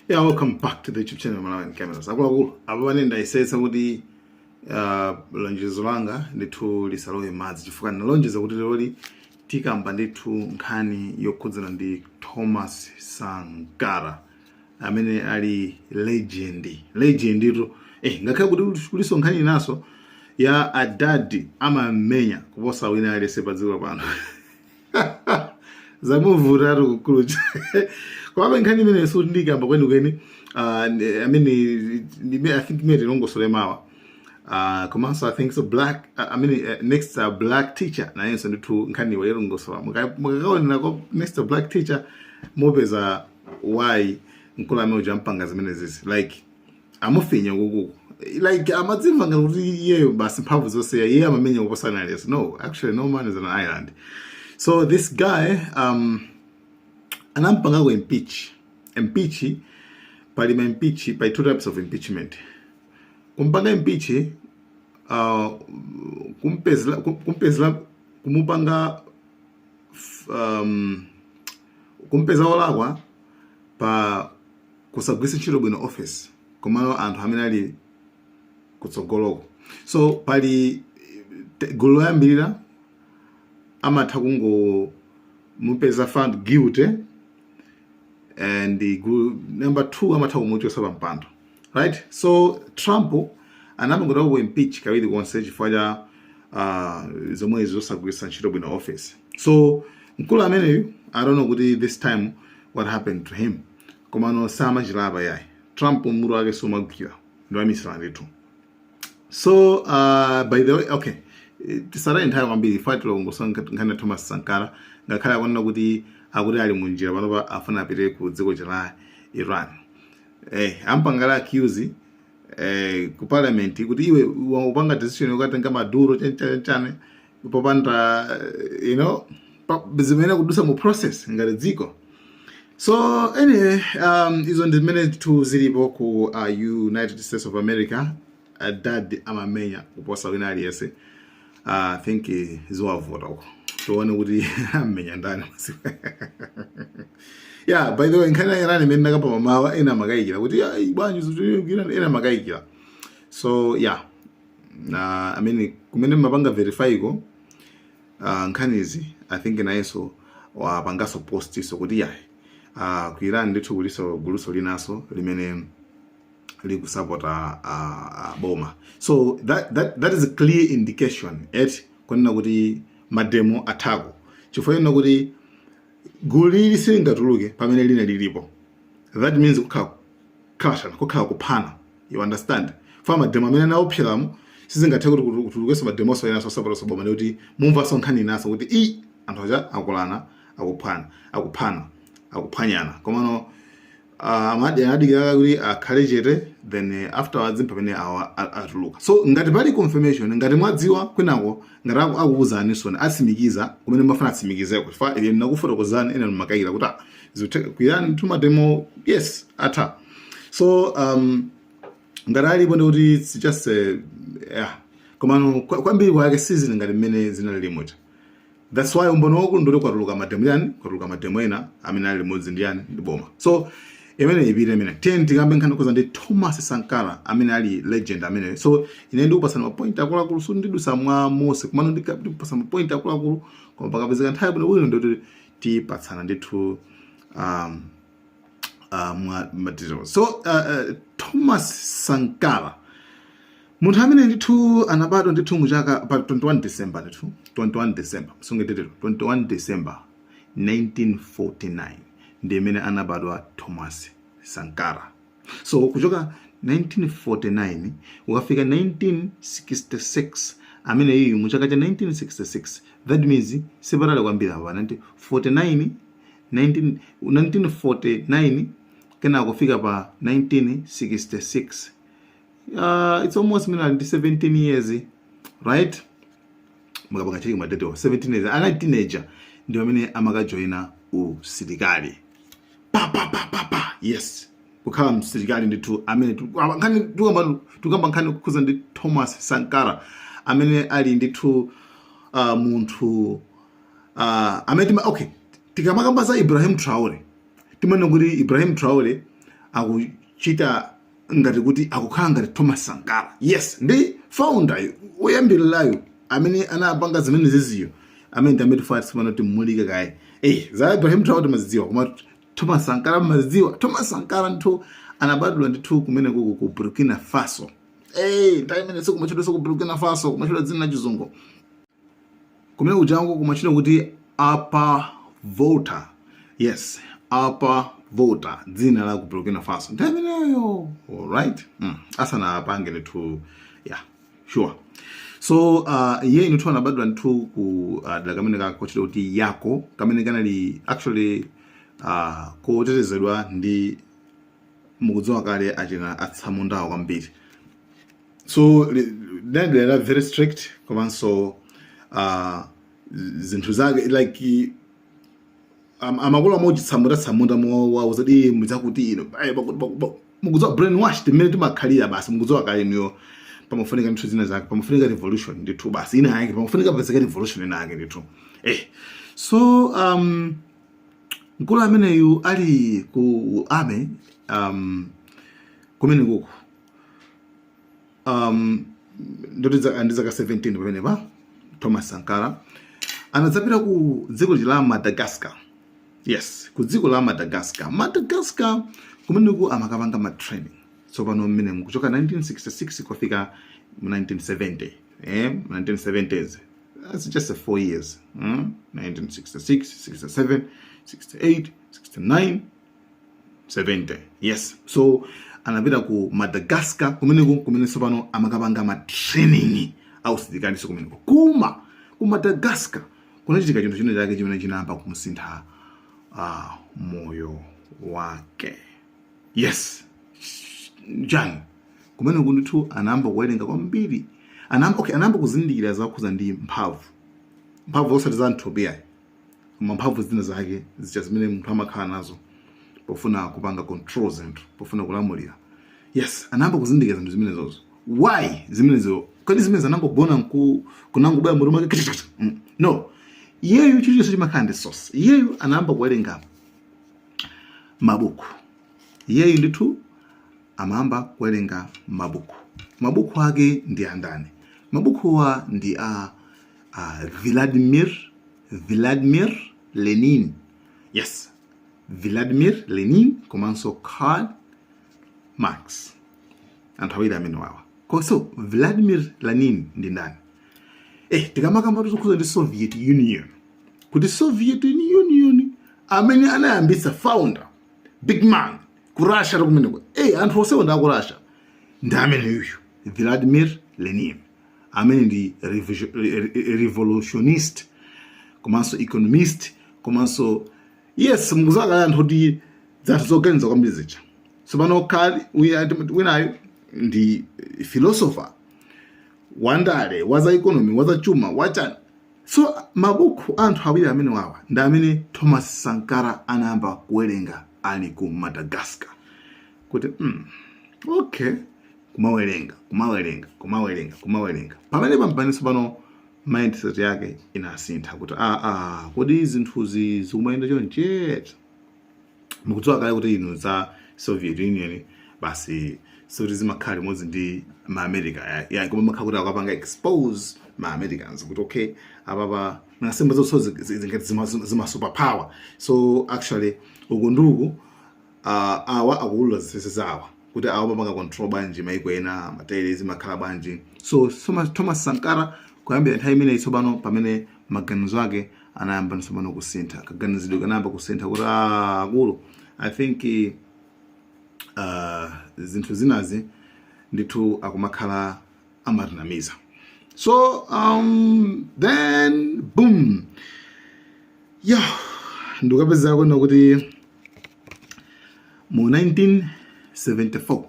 Yeah, welcome back to the YouTube channel Malawi Cameras. Akulu abane ndayisetsa kuti lonjezo langa ndithu lisalowe madzi chifukwa ndalonjeza kuti lero tikamba ndithu nkhani yokhudzana ndi Thomas Sankara amene ali legend ito ngakhale kuti kuliso nkhani naso ya adadi amamenya kuposa wina alese pa dziko pano zamuvuta kukulucha kwa nkhani imene so ndikamba kweni I think made longo solemawa komanso I think so black next black teacher na yenso ndithu nkhani wa longo sola mukakaona ko next black teacher mopeza why nkulame ujampanga zimene zizi like amufinya kuku like amadzimva kuti yeyo basi mphamvu zonse yeye amamenya kuposana lesi. No, actually no man is on an island. So this guy anampanga ku impeach pali impeach by two types of impeachment. Kumpanga impeach kumpezla kumupanga kumpeza olakwa pa kusagwisa ntchito bwino office komano anthu amene ali kutsogoloko. So pali gulu loyambirira amatha kungo mupeza found guilty and the number 2 amatha kumuchotsa pa mpando, right? So Trump anamangota ku impeach kawiri konse chifukwa zomwe zosagwisa ntchito bwino office. So mkulu ameneyu I don't know kuti this time what happened to him komano samachilapa yayi Trump muru wake somagwira ndo amisira ndithu. So by the way, okay, tisara entire kwambiri fight lo ngosanga nkhani Thomas Sankara ngakhala akona kuti akuti ali munjira panopa afuna apite ku dziko la Iran. Ampangala accuse ku parliament kuti iwe upanga decision yokatenga Maduro chane popanda zimene kudusa mu process ngati dziko. So anyway, izo ndi zimene tu zilipo ku United States of America. Dad amamenya kuposa wina aliyese. I think ziwavota uko tuone kuti amenya ndani. Yeah, by the way nkhani Iran imene nakapa mamawa ena makayikira kuti bwanji zikugira ena makayikira. So yeah, I mean kumene mapanga verify ko nkhanizi I think nayeso wapangaso post so kuti yeah ku Iran ndithu kuliso guluso linaso limene likusapota boma. So that is a clear indication konna kuti mademo atako chifukwa kuti guli lisingatuluke pamene lina lilipo. That means kukhala kuphana, you understand? For mademo amene naophyelamu sizingathe kuti kutulukesa mademo so yenaso sapota so boma kuti mumva so nkhani naso kuti anthu aja akulana akuphanyana komano amadi adiga kuti akhale chete then afterwards pamene atuluka. So ngati pali confirmation ngati mwadziwa kwinako ngati akuwuzani sona asimikiza kumene mafana asimikizeko fa ili nakufoto kozani ena makayira kuti kuyani tuma demo yes ata. So ngati alipo ndi kuti it's just yeah komano kwambiri kwake season ngati mmene zinali limoti. That's why umbono wako ndole kwatuluka mademo ena amene ali limodzi ndi yani ndi boma. So imene ibire imene tenti ngambe nkhani koza ndi Thomas Sankara amene ali legend amene. So ine ndi kupasana point akulu so ndidusa mwa mose kumano ndikupasana point akulu koma pakapezeka nthawi bwino bwino ndoti tipatsana ndithu mwa material. So Thomas Sankara munthu amene ndithu anabadwa ndithu muchaka pa 21 December msungedetero 21 December 1949 ndi amene anabadwa Thomas Sankara. So kuchoka 1949 ukafika 1966 amene iyi muchaka cha 1966 that means separate kwambiri apa 1949 kena kufika pa 1966 it's almost 17 years, right? Mukapanga cheki madete 17 years ana teenager ndio amene amakajoina usilikali yes kukhala msilikali ndithu amene tukamba nkhani kukhuza ndi Thomas Sankara amene ali ndithu munthu amene okay tikamakamba za Ibrahim Traore timene kuti Ibrahim Traore akuchita ngati kuti akukhala ngati Thomas Sankara. Yes, ndi founder oyambirirayo amene anapanga zimene ziziyo amene tameti fati simana kuti mmulike kaye. Za Ibrahim Traore mazidziwa koma Thomas Sankara mazidziwa. Thomas Sankara nthu anabadula ndithu kumene ku Burkina Faso. Nthawi imene sikumachedwa ku Burkina Faso kumachedwa dzina la chizungu. Kumene kujango kumachedwa kuti Upper Volta. Yes, Upper Volta, dzina la ku Burkina Faso. Nthawi imeneyo, alright? Asana apange ndithu, yeah, sure. So ye ndithu anabadula ndithu ku dala kamene kakochedwa kuti Yako, kamene kanali actually kotetezedwa ndi mukudziwa kale achina atsamundawo kwambiri. So they are very strict komanso zinthu zake like amakulu amochitsamunda mwawo zadi mudzakuti ino mukudziwa brainwash timene timakhalira basi mukudziwa kale niyo pamafunika nthu zina zake pamafunika revolution ndithu basi ina yake pamafunika pezeka revolution ina yake ndithu. So mkulu ameneyu ali ku ame kumene kuku ndizaka 17 pamene pa Thomas Sankara anadzapita ku dziko la Madagascar. Yes, ku dziko la Madagascar kumene ku amakapanga ma training. So pano mmene kuchoka 1966 kufika 1970. 1970s. That's just 4 years. 1966, 67, 68, 69, 70. Yes. So anapita ku Madagascar kumene sopano amakapanga ma training ausitikani so kumene kuma ku Madagascar kunachitika chinthu chino chake chimene chinamba kumsintha moyo wake. Yes, Jan kumene kundithu anamba kuwerenga kwambiri anamba kuzindikira zakhuza ndi mphamvu osati za nthobiya koma mphamvu zina zake zicha zimene munthu amakhala nazo pofuna kupanga control zinthu pofuna kulamulira. Yes, anamba kuzindikira zinthu zimene zozo. Why zimenezo kodi zimene zanangobona kunangobaya mutu make no, iyeyu chilichonse chimakhala ndi source. Iyeyu anamba kuwerenga mabuku. Iyeyu ndithu amamba kuwerenga mabuku ake ndi andani? Mabukuwa ndi Vladimir Lenin. Yes, Vladimir Lenin komanso Karl Marx anthu awiri amene wawa. So Vladimir Lenin ndi ndani? Tikamakamba tukhuza ndi Soviet Union. Kuti Soviet Union amene anayambitsa founder big man ku Russia kumene kwa anthu onse nda ku Russia ndi amene yuyu Vladimir Lenin amene ndi revolutionist komanso economist komanso yes mukuzaka anthu kuti zathu zoganiza kwambiri zicha. So pano kali winayo ndi philosopher wandale waza economy waza chuma wachani. So mabuku anthu awiri amene wawa ndi amene Thomas Sankara anayamba kuwerenga ali ku Madagascar kuti okay kumawerenga pamene pampaniso pano mindset yake inasintha kuti kodi zinthuzi zikumayenda chonchete. Mukudziwa kale kuti inu za Soviet Union basi soti zimakhala limodzi ndi ma-America koma makhala kuti akapanga expose ma-Americans kuti okay apapa nasemba zonse zingati zima superpower. So actually uku nduku awa akulula zisese zawa kuti awa pamanga control banji maiko ena matayiri zimakhala banji. So Thomas Sankara kuyambira nthawi imene tsopano pamene maganizo ake anayamba tsopano kusintha kaganizidwe kanayamba kusintha kuti akulu I think zinthu zinazi ndithu akumakhala amatinamiza. So then boom ndikapeza kuona kuti mu 1974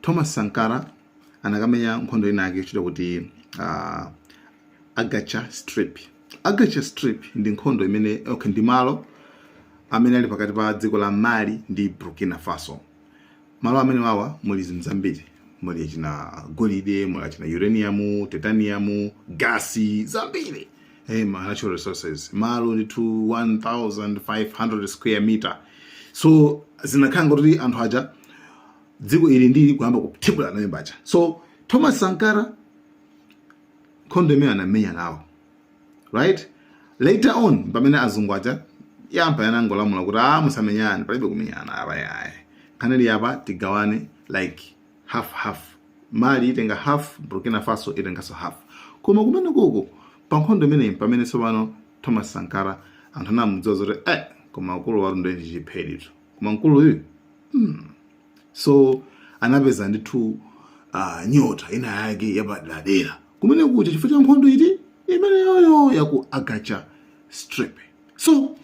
Thomas Sankara anakamenya nkhondo ina yake chita kuti Agacha Strip ndi nkhondo imene ndi malo amene ali pakati pa dziko la Mali ndi Burkina Faso. Malo amene wawa muli zinthu zambiri, muli china golide, muli china uranium, titanium, gasi zambiri, natural resources. Malo ndi 1500 square meter. So zinakhanga kuti anthu aja dziko ili ndi kuyamba kuthibula naye bacha. So Thomas Sankara nkhondo imene anamenya nawo, right? Later on pamene azungu aja yampa yanangolamula kuti musamenyane, palibe kumenyana apa yaye, kanali apa tigawane like half. Mali itenga half, Burkina Faso itenga half. Koma kumene koko pa nkhondo imene pamene tsopano Thomas Sankara anthu anamudziwa kuti koma mkulu watu ndi chipheditu, koma mkulu uyu so anapeza ndithu nyota ina yake yapadera kumene kuti chifukwa cha nkhondo iti imene yoyo yaku Agacha Strip. So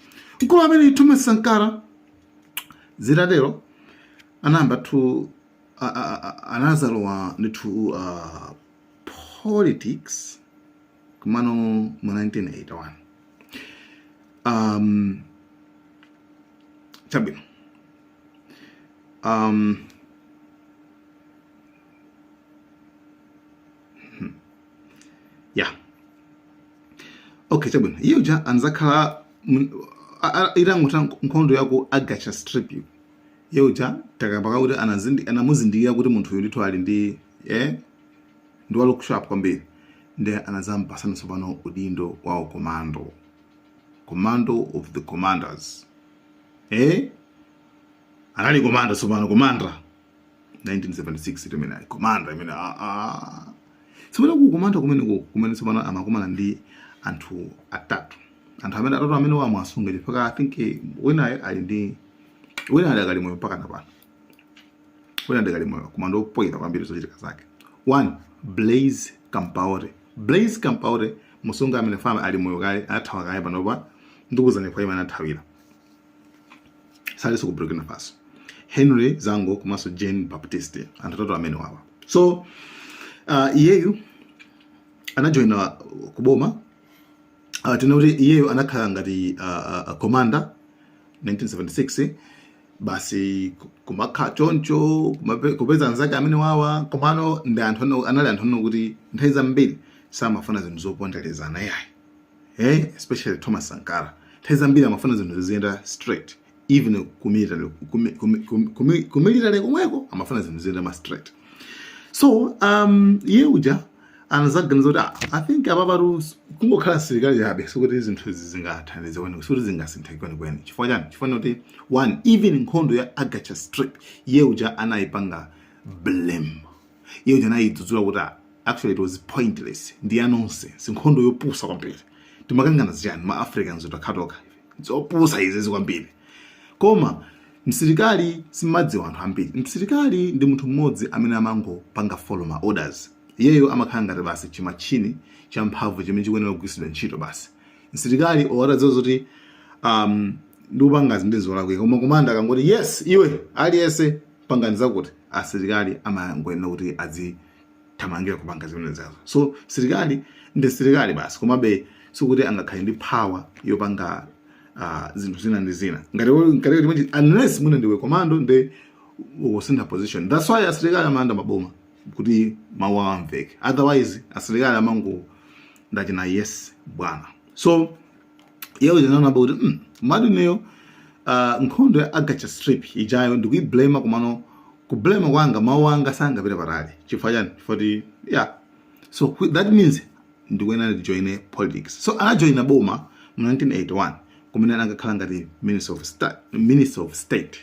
mkulu amene Thomas Sankara zitatero anayamba tu anazalowa ndithu politics kumano mu 1981. Chabwino yeah, okay, chabwino iyo ja anzakhala iranguta nkhondo yako Agacha Strip yeuja takapaka kuti anamuzindikira kuti munthu uyu ndithu ali ndi ndi walo kusharp kwambiri, ndi anazampasa tsopano udindo wa commando of the commanders. Anali commander tsopano, commander 1976 imene commander imene tsopano ku commander kumene tsopano amakumana ndi anthu atatu amene wamwasunga chifukwa I think wina ali ndi wina adakali moyo mpaka napano, wina adakali moyo kumando poita kwambiri zochitika zake. 1 Blaise Compaoré musunga amene fama ali moyo kale athawa kale panopa ndikuzane kwa imene athawira saliso ku Burkina Faso. Henry Zango komanso Jean Baptiste anthu atatu amene wawa. So iyeyu anajoina kuboma tinoti iyeyu anakhala ngati commander 1976 basi kumakha choncho kupeza nzake amene wawa komano ndi anali anthu kuti nthawi zambiri samafuna zinthu zoponderezana yayi, especially Thomas Sankara nthawi zambiri amafuna zinthu ziziyenda straight, even kumilitary kumweko amafuna zinthu ziziyenda ma straight. So iye uja anazaganiza kuti I think ababa kungokhala silikali yabe sokuti zinthu zingathandize kwene sokuti zingasintheke kwene chifukwa chani chifukwa kuti 1 even nkhondo ya Agacha Strip iye uja anayipanga blame, iye uja anayidzudzula kuti actually it was pointless, ndi nonsense, nkhondo yopusa kwambiri, timakangana ziyani ma Africans zotakhatoka zopusa izi kwambiri. Koma msilikali simadziwa anthu ambiri, msilikali ndi munthu mmodzi amene amangopanga follow my orders. Iyeyo amakhala ngati basi chimachini cha mphamvu chimene chikuyenera kugwiritsidwa ntchito basi. Msilikali owadadziwa zoti ndikupanga zinthu zolakwa, koma komanda akangoti yes iwe aliyense panganiza kuti asilikali amangoyenera kuti azithamangira kupanga zimene zazo. So silikali ndi silikali basi, komabe sikuti angakhale ndi power yopanga zinthu zina ndi zina ngati unless mwina ndiwe komando ndi ukusintha position. That's why asilikali amanda maboma kuti mawu amveke, otherwise asilikali amango ndachina yes bwana. So yeo jana kuti madu neyo nkhondo ya Agacha Strip ijayo ndikuiblame kumano kublame kwanga mawu anga sangapita patali chifukwa chani chifukwa yeah. So that means ndikuyenera join politics. So anajoina boma mu 1981 kumene angakhala ngati Minister of State,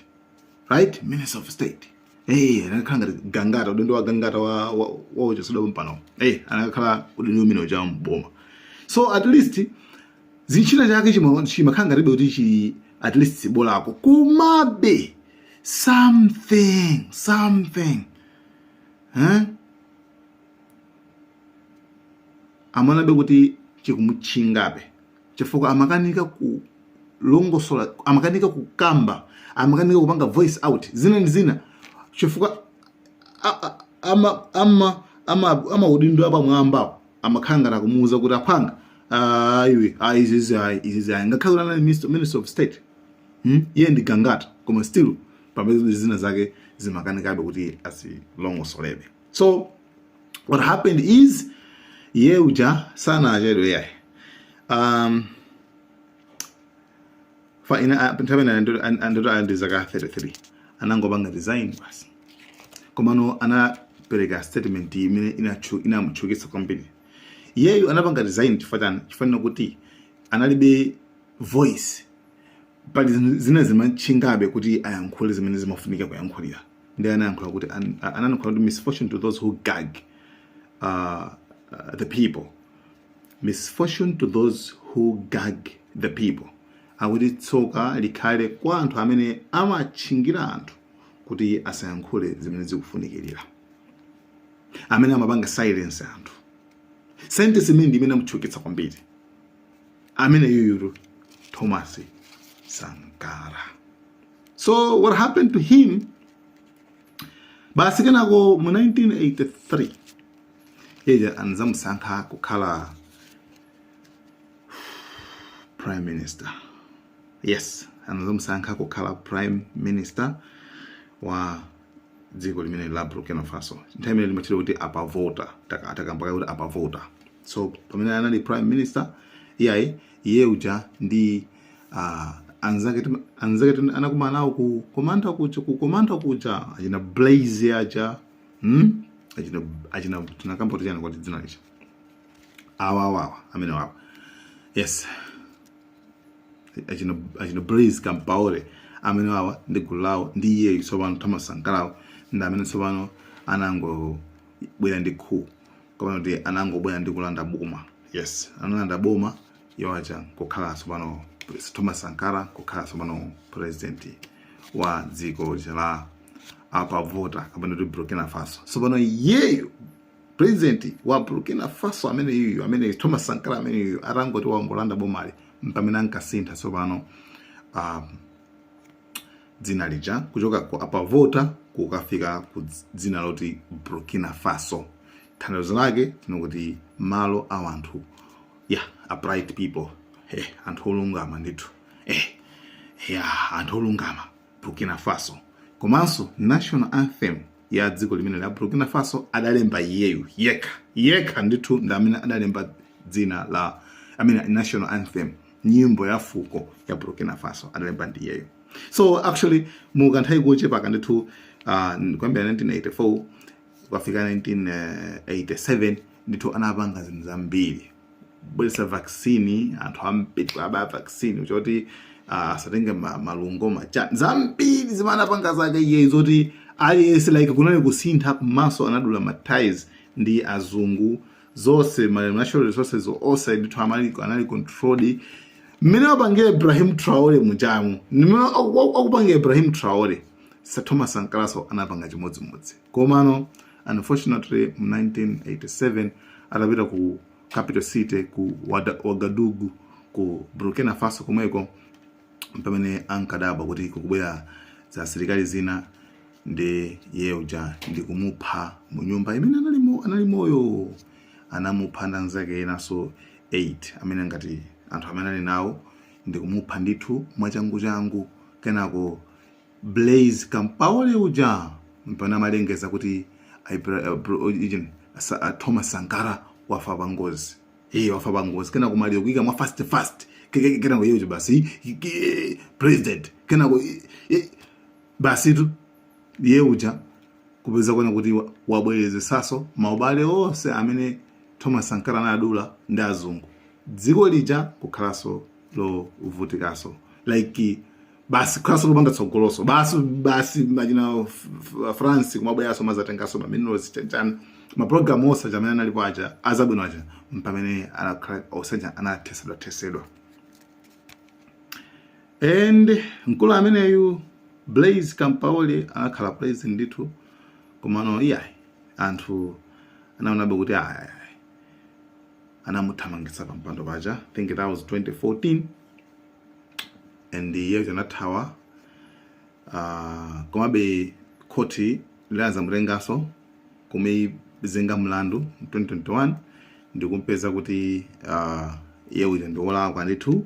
right? Minister of State. Anakhala ngati gangata udendo wa gangata wa uchisoda mpano. Anakhala udendo umene uja mboma. So at least zinchita chake chimakhala ngati kuti at least bolako kumabe something amanabe kuti chikumuchingabe chifukwa amakanika ku longosola, amakanika kukamba, amakanika kupanga voice out zina chifukwa ama udindo apa mwamba amakhangana kumuza kuti aphanga iwe izizi ngakhala na Minister of State iye ndi gangata koma still pamene zina zake zimakanika kuti asilongosolebe. So what happened is yeuja sana ajelo yaye fa ina nthawi andito andizaka 33 anangopanga resign basi komano anapereka statement imene inamchukitsa kwambiri. Iyeyo anapanga resign chifukwa kuti analibe voice pali zina zimachingabe kuti ayankhule zimene zimafunika kuyankhulira. Ndi anayankhula kuti anayankhula kuti misfortune to those who gag the people. Misfortune to those who gag the people. Akuti tsoka likhale kwa anthu amene amachingira anthu kuti asayankhule zimene zikufunikirira, amene amapanga silence anthu. Sentence imene ndi imene amchukitsa kwambiri amene yuyu Thomas Sankara. So what happened to him? Basi kenako mu 1983 yeja anamusankha kukhala prime minister. Yes, anamusankha kukhala prime minister wa dziko limene la Burkina Faso. Nthawi imene limatchedwa kuti apavota, takambaka kuti apavota. So pamene anali prime minister iye uja ndi anzake anakumana nawo ku komanda kuja achina Blaise aja achina tunakamba kuti kwa dzina licha awa amene wawa. Yes, achina Blaise Compaoré amene wawa ndi gulu lawo ndi iye tsopano Thomas Sankara ndi amene tsopano anangobwera ndi khu koma kuti anangobwera ndi kulanda boma. Yes, analanda boma yowacha kukhala tsopano Thomas Sankara kukhala tsopano president wa dziko la apavota kapena kuti Burkina Faso. Tsopano yeyo president wa Burkina Faso amene Thomas Sankara amene arangoti wangolanda bomali mpamene ankasintha tsopano dzina lija kuchoka ku apavota kukafika ku dzina loti Burkina Faso. Tanthauzo lake tinokuti malo a anthu a bright people. Anthu olungama ndithu. Anthu olungama Burkina Faso. Komanso national anthem ya dziko limene la Burkina Faso adalemba iyeyo yekha ndithu ndamene adalemba dzina la national anthem, nyimbo ya fuko ya Burkina Faso adalemba ndi iyeyo. So actually mukanthawi kuchepa ndithu kwambira 1984 kwafika 1987 ndithu anapanga zinthu zambiri. Bwelesa vaccine, anthu ambiri aba vaccine uchoti asatenge malungo macha zambiri zimanapanga zake iye zoti aliyense like kunali kusintha kumaso anadula maties ndi azungu zonse natural resources onse ndithu anali controlled. Mmene wapangira Ibrahim Traoré mujamu mmene akupangira Ibrahim Traoré Thomas Sankara anapanga chimodzimodzi. Komano unfortunately mu 1987 atapita ku capital city ku Ouagadougou ku Burkina Faso komweko pamene ankadaba kuti kukubwera za serikali zina ndi yeuja ndi kumupha mu nyumba imene anali moyo. Anamupha ndanzake naso 8 amene ngati anthu amene ali nawo ndi kumupha ndithu mwachangu kenako Blaise Compaoré uja mpana malengeza kuti Thomas Sankara wafa pangozi. Wafa pangozi kena kumaliza kuika mwa fast kena ko yeyo basi president kena ko basi tu yeuja kupeza kona kuti wabwereze saso maubale onse amene Thomas Sankara anadula ndi azungu dziko lija kukhalaso lo uvutikaso like basi khaso lopanda tsogoloso basi majina France kumabweraso mazatengaso ma minerals chanchana ma program osa jamana analipo aja azabwino aja mpamene osaja anatesedwa. And nkulu ameneyu Blaise Compaoré anakhala president ndithu komano anthu anaonabe kuti anamuthamangitsa pampando paja. I think that was 2014 and the year anathawa komabe koti lilaza mrengaso kumezenga mlandu 2021 ndikumpeza kuti yewe ndiolakwa ndithu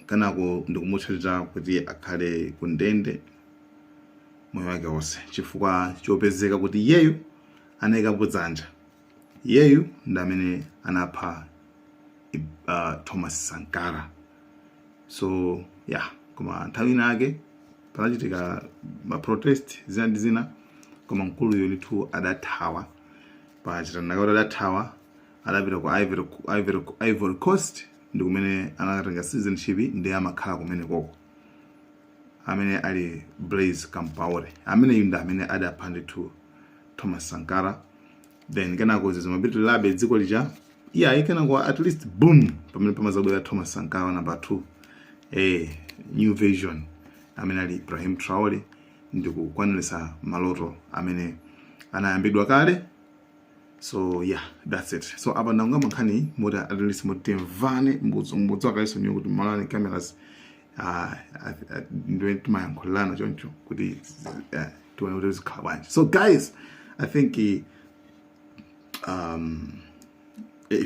kanako ndikumutchaliza kuti akhale kundende moyo wake wonse chifukwa chopezeka kuti yeyu anayika kudzanja. Yeyu ndamene anapha Thomas Sankara So yeah, koma nthawi nake panachitika ma protest zina ndi zina, koma mkulu yonitu adathawa. Pachitanaka kuti adathawa adapita ku Ivory Coast, ndi kumene anatenga citizenship ndi amakhala kumene koko, amene ali Blaise Compaoré, amene yunda amene adapha ndithu Thomas Sankara. Then kenako zimapitirabe dziko lija kenako at least boom pamene pamazabwera Thomas Sankara number 2, new vision amene ali Ibrahim Traoré, ndi kukwanilisa maloto amene anayambidwa kale. So yeah, that's it. So apa ndanga mankhani moda at least motemvane mbudzo akaiso nyo kuti malani cameras ndo timayankhulana choncho kuti tuone kuti zikhala bwanji. So guys, I think if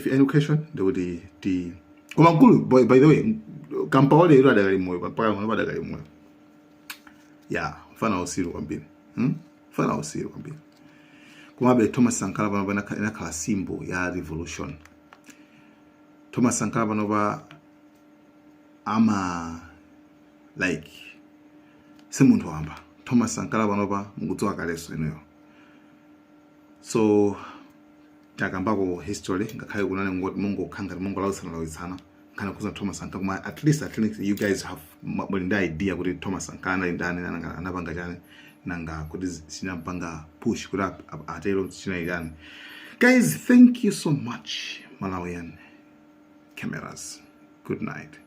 any question there would the koma mkulu by the way Compaoré ilo adakali moyo paka ngono adakali moyo. Yeah, fana usiru kwambiri. Fana usiru kwambiri. Kumabe Thomas Sankara pano inakhala symbol ya revolution. Thomas Sankara pano ama like semuntu wamba. Thomas Sankara pano mukudzoka kaleso inoyo. So takambako history ngakhale kunane ngoti mungu khanga mungu lawitsana kana kuza Thomas Sankara, kuma at least you guys have the idea kuti Thomas Sankara ndani anapanga chani nanga kuti sinampanga push kuti atelo chinairani. Guys, thank you so much. Malawian cameras, good night.